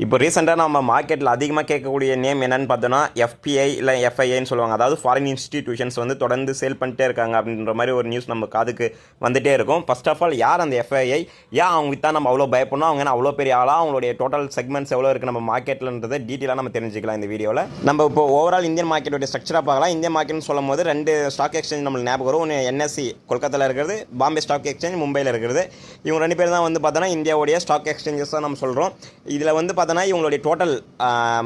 இப்போ ரீசெண்டாக நம்ம மார்க்கெட்டில் அதிகமாக கேட்கக்கூடிய நேம் என்னென்னு பார்த்தோன்னா எஃபிஐ இல்லை எஃப்ஐஐன்னு சொல்லுவாங்க. அதாவது ஃபாரின் இன்ஸ்டிடியூஷன்ஸ் வந்து தொடர்ந்து சேல் பண்ணிட்டே இருக்காங்க அப்படின்ற மாதிரி ஒரு நியூஸ் நம்ம காதுக்கு வந்துகிட்டே இருக்கும். ஃபர்ஸ்ட் ஆஃப் ஆல் யார் அந்த எஃப்ஐஐ, ஏன் அவங்க விற்றா நம்ம அவ்வளோ பயப்படணும், அவங்க என்ன அவ்வளோ பெரிய ஆளாக, அவங்களுடைய டோட்டல் செக்மெண்ட்ஸ் எவ்வளோ இருக்குது நம்ம மார்க்கெட்லன்றதை டீட்டெயிலாக நம்ம தெரிஞ்சுக்கலாம் இந்த வீடியோவில். நம்ம இப்போ ஓவரால் இந்தியன் மார்க்கெட்டோடைய ஸ்ட்ரக்சராக பார்க்கலாம். இந்தியன் மார்க்கெட்னு சொல்லும் போது ரெண்டு ஸ்டாக் எக்ஸ்சேஞ்ச் நம்மளுக்கு ஞாபகம் வரும். ஒன்று என்எஸ்சி கொல்கத்தாவில் இருக்கிறது, பாம்பே ஸ்டாக் எக்ஸ்சேஞ்ச் மும்பையில் இருக்கிறது. இவங்க ரெண்டு பேர் தான் வந்து பார்த்தோன்னா இந்தியாவுடைய ஸ்டாக் எக்ஸ்சேஞ்சஸ் தான் நம்ம சொல்கிறோம். இதில் வந்து பார்த்தோன்னா இவங்களுடைய டோட்டல்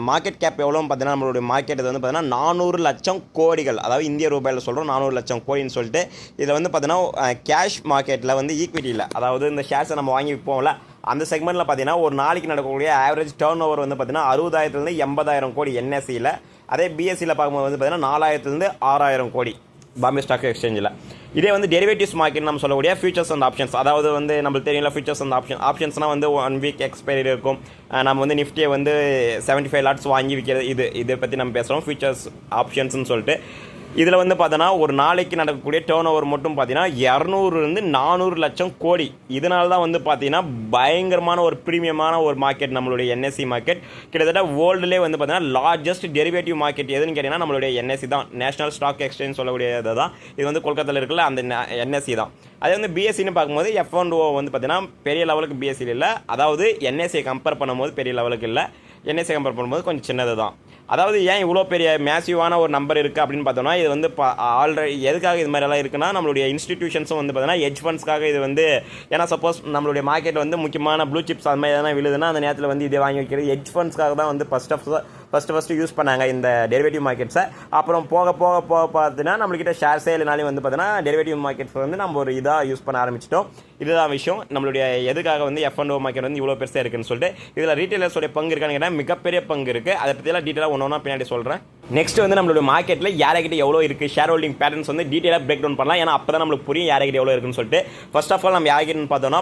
மார்க்கெட் கேப் எவ்வளோன்னு பார்த்தீங்கன்னா நம்மளுடைய மார்க்கெட் இது வந்து பார்த்தீங்கன்னா 400 லட்சம் கோடிகள், அதாவது இந்திய ரூபாயில் சொல்கிறோம் 400 லட்சம் கோடின்னு சொல்லிட்டு. இதில் வந்து பார்த்தீங்கன்னா கேஷ் மார்க்கெட்டில் வந்து ஈக்விட்டியில், அதாவது இந்த ஷேர்ஸை நம்ம வாங்கி விற்போம்ல, அந்த செக்மெண்ட்டில் பார்த்தீங்கன்னா ஒரு நாளைக்கு நடக்கக்கூடிய ஆவரேஜ் டர்ன் ஓவர் வந்து பார்த்தீங்கன்னா 60,000 80,000 கோடி என்எஸ்சியில். அதே பிஎஸ்சியில் பார்க்கும்போது வந்து பார்த்தீங்கன்னா 4,000 6,000 கோடி பாம்பே ஸ்டாக் எக்ஸ்சேஞ்சில். இதே வந்து டெரிவேட்டிவ்ஸ் மார்க்கெட் நம்ம சொல்லக்கூடிய ஃபியூச்சர்ஸ் அண்ட் ஆப்ஷன்ஸ், அதாவது வந்து நம்மளுக்கு தெரியல ஃபியூச்சர்ஸ் அண்ட் ஆப்ஷன்ஸ்னால் வந்து 1 வீக் எக்ஸ்பைரி இருக்கும். நம்ம வந்து நிஃப்டியை வந்து 75 லாட்ஸ் வாங்கி விற்கிறது, இதை பற்றி நம்ம பேசுகிறோம் ஃபியூச்சர்ஸ் ஆப்ஷன்ஸ்னு சொல்லிட்டு. இதில் வந்து பார்த்தோன்னா ஒரு நாளைக்கு நடக்கக்கூடிய டேர்ன் ஓவர் மட்டும் பார்த்தீங்கன்னா 200 400 லட்சம் கோடி. இதனால தான் வந்து பார்த்தீங்கன்னா பயங்கரமான ஒரு ப்ரீமியமான ஒரு மார்க்கெட் நம்மளுடைய என்எஸ்சி மார்க்கெட். கிட்டத்தட்ட வேர்ல்டுலேயே வந்து பார்த்தீங்கன்னா லார்ஜஸ்ட் டெரிவேட்டிவ் மார்க்கெட் எதுன்னு கேட்டிங்கன்னா நம்மளுடைய என்எஸ்சி தான், நேஷனல் ஸ்டாக் எக்ஸ்சேஞ்ச் சொல்லக்கூடியது தான். இது வந்து கொல்கத்தாவில் இருக்குல்ல அந்த என்எஸ்சி தான். அதே வந்து பிஎஸ்சின்னு பார்க்கும்போது F&O வந்து பார்த்தீங்கன்னா பெரிய லெவலுக்கு பிஎஸ்சியில் இல்லை, அதாவது என்எஸ்சியை கம்பேர் பண்ணும்போது பெரிய லெவலுக்கு இல்லை, என்எஸ்சி கம்பேர் பண்ணும்போது கொஞ்சம் சின்னது தான். அதாவது ஏன் இவ்வளோ பெரிய மேசிவான ஒரு நம்பர் இருக்குது அப்படின்னு பார்த்தோம்னா, இது வந்து ஆல்ரெடி எதுக்காக இது மாதிரிலாம் இருக்குன்னா நம்மளுடைய இன்ஸ்டிடியூஷன்ஸும் வந்து பார்த்தீங்கன்னா ஹெட்ஜ் ஃபண்ட்ஸ்க்காக இது வந்து, ஏன்னா சப்போஸ் நம்மளுடைய மார்க்கெட் வந்து முக்கியமான ப்ளூ சிப்ஸ் அது மாதிரி எதனா விழுதுன்னா அந்த நேரத்தில் வந்து இதை வாங்கி வைக்கிறது ஹெட்ஜ் ஃபண்ட்ஸ்க்காக தான் வந்து ஃபஸ்ட்டு யூஸ் பண்ணாங்க இந்த டெரிவேட்டிவ் மார்க்கெட்ஸை. அப்புறம் போக பார்த்தீங்கன்னா நம்மள்கிட்ட ஷேர்ஸே இல்லைனாலும் வந்து பார்த்தீங்கன்னா டெரிவேட்டிவ் மார்க்கெட்ஸ் வந்து நம்ம ஒரு இதாக யூஸ் பண்ண ஆரம்பிச்சிட்டோம். இதுதான் விஷயம். நம்மளுடைய எதுக்காக வந்து F&O மார்க்கெட் வந்து இவ்வளோ பெருசாக இருக்குன்னு சொல்லிட்டு. இதில் ரீட்டைலர்ஸோடைய பங்கு இருக்கான்னு கேட்டால் மிகப்பெரிய பங்கு இருக்குது. அதை பற்றியெல்லாம் டீட்டெயிலாக ஒன்று பின்னாடி சொல்கிறேன். நெக்ஸ்ட் வந்து நம்மளுடைய மார்க்கெட்டில் யார்கிட்ட எவ்வளோ இருக்குது, ஷேர் ஹோல்டிங் பேட்டர்ன்ஸ் வந்து டீட்டெயிலாக பிரேக் டவுன் பண்ணலாம். ஏன்னா அப்போ தான் நம்மளுக்கு புரியும் யார்கிட்ட எவ்வளோ இருக்குன்னு சொல்லிட்டு. ஃபர்ஸ்ட் ஆஃப் ஆல் நம்ம யார்கிட்டன்னு பார்த்தோம்னா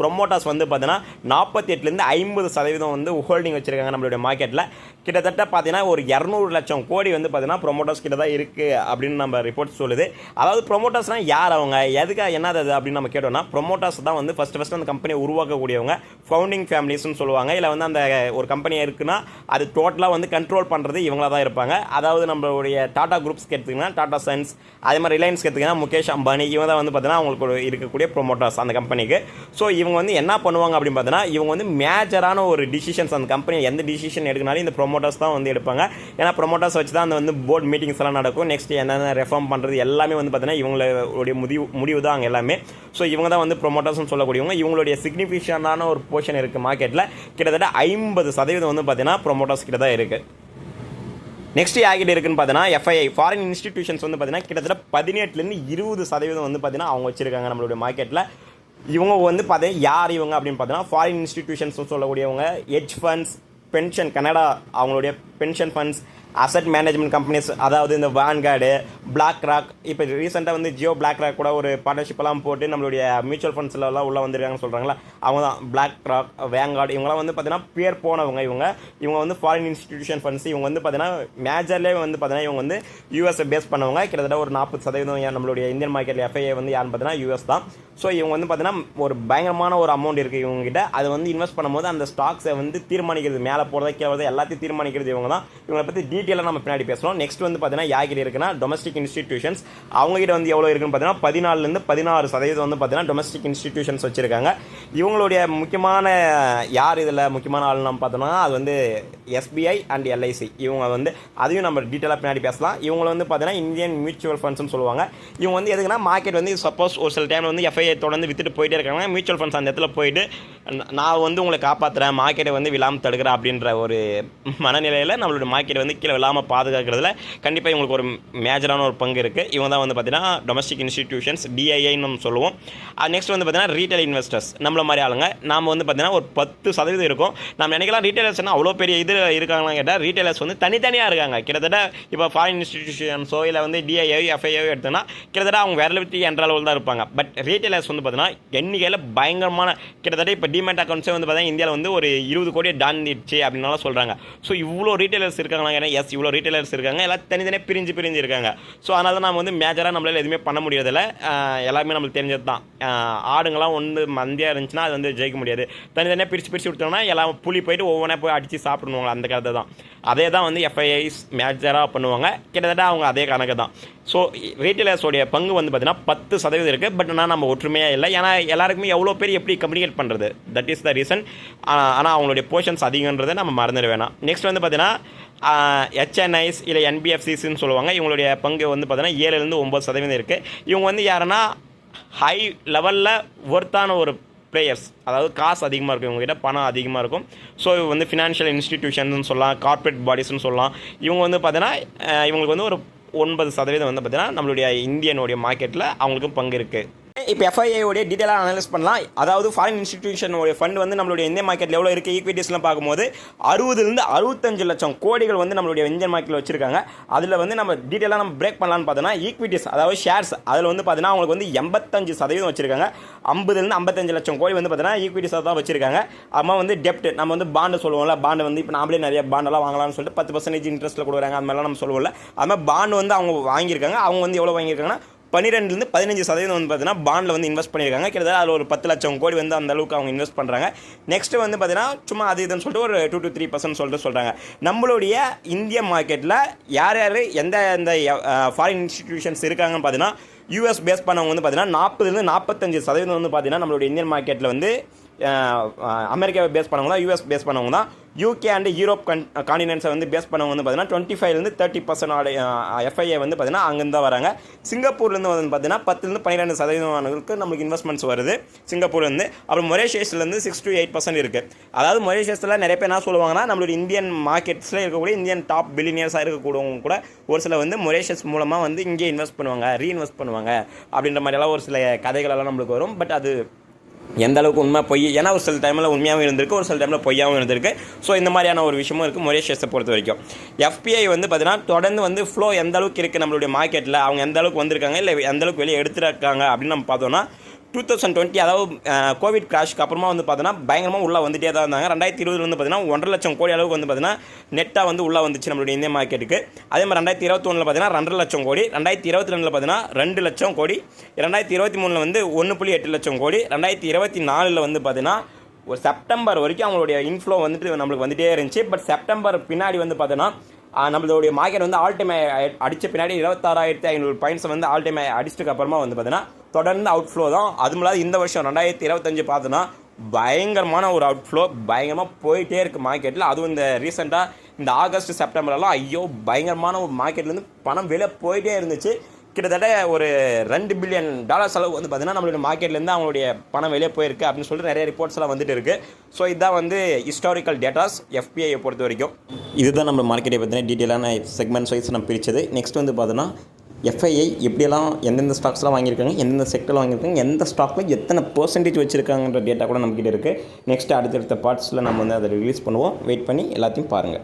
ப்ரொமோட்டாஸ் வந்து பார்த்தீங்கன்னா 48% 50% வந்து ஹோல்டிங் வச்சிருக்காங்க நம்மளுடைய மார்க்கெட்டில். கிட்டத்தட்ட பார்த்தீங்கன்னா ஒரு 200 லட்சம் கோடி வந்து பார்த்தீங்கன்னா ப்ரொமோட்டர்ஸ் கிட்ட தான் இருக்குது அப்படின்னு நம்ம ரிப்போர்ட் சொல்லுது. அதாவது ப்ரொமோட்டர்ஸ்னால் யார், அவங்க எதுக்காக என்னது அப்படின்னு நம்ம கேட்டோம்னா, ப்ரொமோட்டர்ஸ் தான் வந்து ஃபஸ்ட்டு அந்த கம்பெனியை உருவாக்கக்கூடியவங்க, ஃபவுண்டிங் ஃபேமிலிஸ்னு சொல்லுவாங்க. இல்லை வந்து அந்த ஒரு கம்பெனியாக இருக்குன்னா அது டோட்டலாக வந்து கண்ட்ரோல் பண்ணுறது இவங்களா தான் இருப்பாங்க. அதாவது நம்மளுடைய டாடா குரூப்ஸ்க்கு எடுத்துக்கிங்கன்னா டாடா சன்ஸ், அதே மாதிரி ரிலையன்ஸ்க்கு எடுத்துக்கிங்கன்னா முகேஷ் அம்பானி, இவங்க தான் வந்து பார்த்தீங்கன்னா அவங்களுக்கு இருக்கக்கூடிய ப்ரொமோட்டர்ஸ் அந்த கம்பெனிக்கு. ஸோ இவங்க வந்து என்ன பண்ணுவாங்க அப்படின்னு பார்த்தீங்கன்னா, இவங்க வந்து மேஜரான ஒரு டிசிஷன்ஸ் அந்த கம்பெனி எந்த டிசிஷன் எடுக்கனாலும் இந்த ப்ரொமோட்டர்ஸ் தான் வந்து எடுப்பாங்க. ஏன்னா ப்ரொமோட்டர்ஸ் வச்சு தான் அந்த வந்து போர்ட் மீட்டிங்ஸ் எல்லாம் நடக்கும். நெக்ஸ்ட் என்னென்ன ரெஃபார்ம் பண்ணுறது எல்லாமே வந்து பார்த்தீங்கன்னா இவங்களுடைய முடிவு தான் அங்கே எல்லாமே. ஸோ இவங்க தான் வந்து ப்ரொமோட்டர்ஸ்னு சொல்லக்கூடியவங்க. இவங்களுடைய சிக்னிஃபிகண்டான ஒரு போர்ஷன் இருக்குது மார்க்கெட்டில். கிட்டத்தட்ட 50% வந்து பார்த்தீங்கன்னா ப்ரொமோட்டர்ஸ் கிட்ட தான் இருக்குது. நெக்ஸ்ட் யார்கிட்ட இருக்குன்னு பார்த்தீங்கன்னா எஃப்ஐஐ ஃபாரின் இன்ஸ்டிடியூஷன்ஸ் வந்து பார்த்தீங்கன்னா கிட்டத்தட்ட 18% 20% வந்து பார்த்தீங்கன்னா அவங்க வச்சிருக்காங்க நம்மளுடைய மார்க்கெட்டில். இவங்க வந்து பார்த்தீங்கன்னா யார் இவங்க அப்படின்னு பார்த்தீங்கன்னா ஃபாரின் இன்ஸ்டிடியூஷன்ஸ் சொல்லக்கூடியவங்க, ஹெட்ஜ் ஃபண்ட்ஸ், பென்ஷன், கனடா அவங்களுடைய pension funds, asset management companies, அதாவது இந்த வான்கார்டு, பிளாக் ராக், இப்போ ரீசெண்டாக வந்து ஜியோ பிளாக் ராக் கூட ஒரு பார்ட்னர்ஷிப்பெல்லாம் போட்டு நம்மளுடைய மியூச்சுவல் ஃபண்ட்ஸ்லாம் உள்ளே வந்திருக்காங்கன்னு சொல்கிறாங்களா, அவங்க தான் பிளாக் ராக், வேங்கார்டு. இவங்களாம் வந்து பார்த்தீங்கன்னா பேர் போனவங்க. இவங்க வந்து ஃபாரின் இன்ஸ்டிடியூஷன் ஃபண்ட்ஸ். இவங்க வந்து பார்த்தீங்கன்னா மேஜர்லேயே வந்து பார்த்தீங்கன்னா இவங்க வந்து யூஎஸை பேஸ் பண்ணவங்க. கிட்டத்தட்ட ஒரு 40% நம்மளுடைய இந்தியன் மார்க்கெட்டில் எஃப்ஐஐ வந்து யாருன்னு பார்த்தீங்கன்னா யூஎஸ் தான். ஸோ இவங்க வந்து பார்த்தீங்கன்னா ஒரு பயங்கரமான ஒரு அமௌண்ட் இருக்குது இவங்ககிட்ட. அதை வந்து இன்வெஸ்ட் பண்ணும்போது அந்த ஸ்டாக்ஸை வந்து தீர்மானிக்கிறது, மேலே போகிறதா கீழே எல்லாத்தையும் தீர்மானிக்கிறது இவங்க தான். இவங்களை பற்றி டீட்டெயிலாக நம்ம பின்னாடி பேசணும். நெக்ஸ்ட் வந்து பார்த்தீங்கன்னா யார்கிட்ட இருக்குன்னா டொமஸ்டிக் இன்ஸ்டிடியூஷன்ஸ். அவங்ககிட்ட வந்து எவ்வளோ இருக்குன்னு பார்த்தீங்கன்னா 14% வந்து பார்த்தீங்கன்னா டொமஸ்டிக் இன்ஸ்டிடியூஷன்ஸ் வச்சிருக்காங்க. இவங்களுடைய முக்கியமான யார் இதில் முக்கியமான ஆள் நம்ம பார்த்தோம்னா அது வந்து எஸ்பிஐ அண்ட் எல்ஐசி. இவங்க வந்து அதையும் நம்ம டீட்டெயிலாக பின்னாடி பேசலாம். இவங்க வந்து பார்த்தீங்கன்னா இந்தியன் மியூச்சுவல் ஃபண்ட்ஸ்னு சொல்லுவாங்க. இவங்க வந்து எதுக்குன்னா மார்க்கெட் வந்து சப்போஸ் ஒரு சில டைம் வந்து எஃப்ஐஐ தொடர்ந்து வித்துட்டு போயிட்டே இருக்காங்க, மியூச்சுவல் ஃபண்ட்ஸ் அந்த இடத்துல போயிட்டு நான் வந்து உங்களை காப்பாற்றுறேன், மார்க்கெட்டை வந்து விழாமல் தடுக்கிறேன் அப்படின்ற ஒரு மனநிலையில் நம்மளோட மார்க்கெட் வந்து கீழே விழாமல் பாதுகாக்கிறதுல கண்டிப்பாக இவங்களுக்கு ஒரு மேஜரான ஒரு பங்கு இருக்குது. இவங்க தான் வந்து பார்த்தீங்கன்னா டொமஸ்டிக் இன்ஸ்டிடியூஷன்ஸ், டிஐஐன்னு நம்ம சொல்லுவோம். நெக்ஸ்ட் வந்து பார்த்தீங்கன்னா ரீட்டைல் இன்வெஸ்டர்ஸ், நம்மள மாதிரி ஆளுங்க. நாம் வந்து பார்த்தீங்கன்னா ஒரு 10% இருக்கும். நம்ம நினைக்கலாம் ரீட்டைலர்ஸ்னால் அவ்வளோ பெரிய இது இருக்காங்களான்னு கேட்டால் ரீட்டைலர்ஸ் வந்து தனித்தனியாக இருக்காங்க. கிட்டத்தட்ட இப்போ ஃபாரின் இன்ஸ்டிடியூஷன்ஸோ இல்லை வந்து டிஐஐ எஃப்ஐஐ எடுத்தோன்னா கிட்டத்தட்ட அவங்க வேறு என்ற அளவில் தான் இருப்பாங்க. பட் ரீட்டைலர்ஸ் வந்து பார்த்தீங்கன்னா எண்ணிக்கையில் பயங்கரமான, கிட்டத்தட்ட இப்போ டிமேட் அக்கௌண்ட்ஸே வந்து பார்த்தீங்கன்னா இந்தியாவில் வந்து ஒரு 20 கோடியை தாண்டிடுச்சு அப்படின்னாலும் சொல்கிறாங்க. ஸோ இவ்வளோ ரீட்டைலர்ஸ் இருக்காங்களா? எஸ், இவ்வளோ ரீட்டைலர்ஸ் இருக்காங்க. எல்லாம் தனித்தனியாக பிரிஞ்சு இருக்காங்க. ஸோ அதனால தான் நம்ம வந்து மேஜராக நம்மளால் எதுவுமே பண்ண முடியறதில்ல. எல்லாமே நம்மளுக்கு தெரிஞ்சது தான். ஆடுங்களாம் ஒன்று மந்தியாக இருந்துச்சுன்னா அது வந்து ஜெயிக்க முடியாது. தனித்தனியாக பிரித்து விட்டோம்னா எல்லாம் புலி போயிட்டு ஒவ்வொன்றா போய் அடித்து சாப்பிடுவாங்க. அந்த கதை தான். அதே தான் வந்து எஃப்ஐஐஸ் மேஜராக பண்ணுவாங்க. கிட்டத்தட்ட அவங்க அதே கணக்கு தான். ஸோ ரீட்டைலர்ஸோடைய பங்கு வந்து பார்த்தீங்கன்னா 10% இருக்குது. பட் ஆனால் நம்ம ஒற்றுமையாக இல்லை. ஏன்னா எல்லாருக்குமே எவ்வளோ பேர் எப்படி கம்யூனிகேட் பண்ணுறது, தட் இஸ் த ரீசன். ஆனால் அவங்களுடைய போர்ஷன்ஸ் அதிகன்றதை நம்ம மறந்துட வேணாம். நெக்ஸ்ட் வந்து பார்த்தீங்கன்னா ஹெச்என்ஐஸ் இல்லை என்பிஎஃப்சிஸ்ன்னு சொல்லுவாங்க. இவங்களுடைய பங்கு வந்து பார்த்தீங்கன்னா 7-9% இருக்குது. இவங்க வந்து யாருன்னா ஹை லெவலில் ஒர்த்தான ஒரு பிளேயர்ஸ், அதாவது காசு அதிகமாக இருக்கும், இவங்ககிட்ட பணம் அதிகமாக இருக்கும். ஸோ இவங்க வந்து ஃபினான்ஷியல் இன்ஸ்டிடியூஷன்ஸ்னு சொல்லலாம், கார்ப்பரேட் பாடிஸ்ன்னு சொல்லலாம். இவங்க வந்து பார்த்தீங்கன்னா இவங்களுக்கு வந்து ஒரு 9% வந்து பார்த்தீங்கன்னா நம்மளுடைய இந்தியனுடைய மார்க்கெட்டில் அவங்களுக்கும் பங்கு இருக்குது. இப்போ எஃப்ஐஐயோடைய டீட்டெயிலாக அனலைஸ் பண்ணலாம். அதாவது ஃபாரின் இன்ஸ்டிடியூஷனோடைய ஃபண்ட் வந்து நம்மளுடைய இந்தியன் மார்க்கெட்டில் எவ்வளோ இருக்குது, ஈக்விட்டிஸ்லாம் பார்க்கும்போது 60-65 லட்சம் கோடிகள் வந்து நம்மளுடைய இந்தியன் மார்க்கெட்டில் வச்சிருக்காங்க. அதில் வந்து நம்ம டீட்டெயிலாக நம்ம பிரேக் பண்ணலான்னு பார்த்தோன்னா ஈக்விட்டிஸ், அதாவது ஷேர்ஸ், அதில் வந்து பார்த்தீங்கன்னா அவங்களுக்கு வந்து 85% வச்சிருக்காங்க. 50-55 லட்சம் கோடி வந்து பார்த்தீங்கன்னா ஈக்விட்டிஸாக தான் வச்சிருக்காங்க. அம்மா வந்து டெப்ட், நம்ம வந்து பாண்டு சொல்லுவோம்ல, பாண்டு வந்து இப்போ நாமளே நிறைய பாண்டெல்லாம் வாங்கலாம்னு சொல்லிட்டு 10% இன்ட்ரெஸ்ட்டில் கொடுக்குறாங்க. அது மாதிரிலாம் நம்ம சொல்லுவோம்ல, அது மாதிரி பாண்டு வந்து அவங்க வாங்கியிருக்காங்க. அவங்க வந்து எவ்வளோ வாங்கியிருக்காங்கன்னா 12-15% வந்து பார்த்தீங்கன்னா பாண்டில் வந்து இன்வெஸ்ட் பண்ணியிருக்காங்க. கிட்டத்தட்ட அதில் ஒரு 10 லட்சம் கோடி வந்து அந்த அளவுக்கு அவங்க இன்வெஸ்ட் பண்ணுறாங்க. நெக்ஸ்ட்டு வந்து பார்த்தீங்கன்னா சும்மா அது இதுன்னு சொல்லிட்டு ஒரு 2-3% சொல்கிறாங்க. நம்மளுடைய இந்திய மார்க்கெட்டில் யார் எந்த ஃபாரின் இன்ஸ்டிடியூஷன்ஸ் இருக்காங்கன்னு பார்த்தீங்கன்னா யூஎஸ் பேஸ் பண்ணவங்க வந்து பார்த்தீங்கன்னா 40-45% வந்து பார்த்தீங்கன்னா நம்மளுடைய இந்தியன் மார்க்கெட்டில் வந்து அமெரிக்காவை பேஸ் பண்ணவங்க தான், யூஎஸ் பேஸ் பண்ணவங்க தான். யூகே அண்ட் யூரோப் காண்டினென்ட்ஸை வந்து பேஸ் பண்ணவங்க வந்து பார்த்தீங்கன்னா 25-30% எஃப்ஐஐ வந்து பார்த்தீங்கன்னா அங்கேருந்து தான் வராங்க. சிங்கப்பூர்லேருந்து வந்து பார்த்தீங்கன்னா 10-12% நம்மளுக்கு இன்வெஸ்ட்மெண்ட்ஸ் வருது சிங்கப்பூர்லேருந்து. அப்புறம் மொரேஷியஸ்லேருந்து 6-8% இருக்குது. அதாவது மொரேஷியஸில் நிறைய பேர் என்ன சொல்லுவாங்கன்னா நம்மளுடைய இந்தியன் மார்க்கெட்ஸில் இருக்கக்கூடிய இந்தியன் டாப் பில்லியனியர்ஸாக இருக்கக்கூடியவங்க கூட ஒரு சில வந்து மொரேஷியஸ் மூலமாக வந்து இங்கே இன்வெஸ்ட் பண்ணுவாங்க, ரீஇன்வெஸ்ட் பண்ணுவாங்க அப்படின்ற மாதிரியெல்லாம் ஒரு சில கதைகளெல்லாம் நம்மளுக்கு வரும். பட் அது எந்த அளவுக்கு உண்மை பொய், ஏன்னா ஒரு சில டைமில் உண்மையாகவும் இருந்திருக்கு, ஒரு சில டைமில் பொய்யாகவும் இருந்திருக்கு. ஸோ இந்த மாதிரியான ஒரு விஷயமும் இருக்குது மொரேஷியஸை பொறுத்த வரைக்கும். எஃபிஐ வந்து பார்த்தீங்கன்னா தொடர்ந்து வந்து ஃப்ளோ எந்த அளவுக்கு இருக்குது நம்மளுடைய மார்க்கெட்டில், அவங்க எந்த அளவுக்கு வந்திருக்காங்க இல்லை எந்த அளவுக்கு வெளியே எடுத்துருக்காங்க அப்படின்னு நம்ம பார்த்தோன்னா 2020 அதாவது கோவிட் கிராஷ்க்கு அப்புறமா வந்து பார்த்தீங்கன்னா பயங்கரமாக உள்ளே வந்துட்டே தான் இருந்தாங்க. 2020 வந்து பார்த்தீங்கன்னா 1.5 லட்சம் கோடி அளவுக்கு வந்து பார்த்தீங்கன்னா நெட்டாக வந்து உள்ளே வந்துச்சு நம்மளுடைய இந்திய மார்க்கெட்டுக்கு. அதே மாதிரி 2021 பார்த்தீங்கன்னா 2.5 லட்சம் கோடி, 2022 பார்த்தீங்கன்னா 2 லட்சம் கோடி, 2023 வந்து 1.8 லட்சம் கோடி, 2024 வந்து பார்த்தீங்கன்னா ஒரு செப்டம்பர் வரைக்கும் அவங்களுடைய இன்ஃப்ளோ வந்துட்டு நம்மளுக்கு வந்துகிட்டே இருந்துச்சு. பட் செப்டம்பர் பின்னாடி வந்து பார்த்தீங்கன்னா நம்மளுடைய மார்க்கெட் வந்து ஆல் டைம் அடித்த பின்னாடி 26,500 பாயிண்ட்ஸ் வந்து ஆல் டைம் அடிச்சதுக்கு அப்புறமா வந்து பார்த்தீங்கன்னா தொடர்ந்து அவுட்ஃப்ளோ தான். அதுவும் இல்லாத இந்த வருஷம் 2025 பார்த்தோன்னா பயங்கரமான ஒரு அவுட்ஃப்ளோ பயங்கரமாக போயிட்டே இருக்குது மார்க்கெட்டில். அதுவும் இந்த ரீசெண்டாக இந்த ஆகஸ்ட் செப்டம்பர்லாம் ஐயோ பயங்கரமான ஒரு மார்க்கெட்லேருந்து பணம் வெளியே போயிட்டே இருந்துச்சு. கிட்டத்தட்ட ஒரு $2 பில்லியன் அளவு வந்து பார்த்தீங்கன்னா நம்மளுடைய மார்க்கெட்லேருந்து அவங்களுடைய பணம் வெளியே போயிருக்கு அப்படின்னு சொல்லிட்டு நிறைய ரிப்போர்ட்ஸ் எல்லாம் வந்துட்டு இருக்குது. ஸோ இதுதான் வந்து ஹிஸ்டாரிக்கல் டேட்டாஸ் எஃபிஐயை பொறுத்த வரைக்கும். இதுதான் நம்ம மார்க்கெட்டை பற்றின டீட்டெயிலான செக்மெண்ட்ஸ் வைஸ் நம்ம பிரித்தது. நெக்ஸ்ட் வந்து பார்த்தோன்னா எஃப்ஐஐ எப்படியெல்லாம் எந்தெந்த ஸ்டாக்ஸ்லாம் வாங்கியிருக்காங்க, எந்தெந்த செக்டரில் வாங்கியிருக்காங்க, எந்த ஸ்டாக்கில் எத்தனை % வச்சுருக்காங்கன்ற டேட்டா கூட நம்மக்கிட்ட இருக்குது. நெக்ஸ்ட் அடுத்தடுத்த பார்ட்ஸில் நம்ம வந்து அதை ரிலீஸ் பண்ணுவோம். வெயிட் பண்ணி எல்லாத்தையும் பாருங்கள்.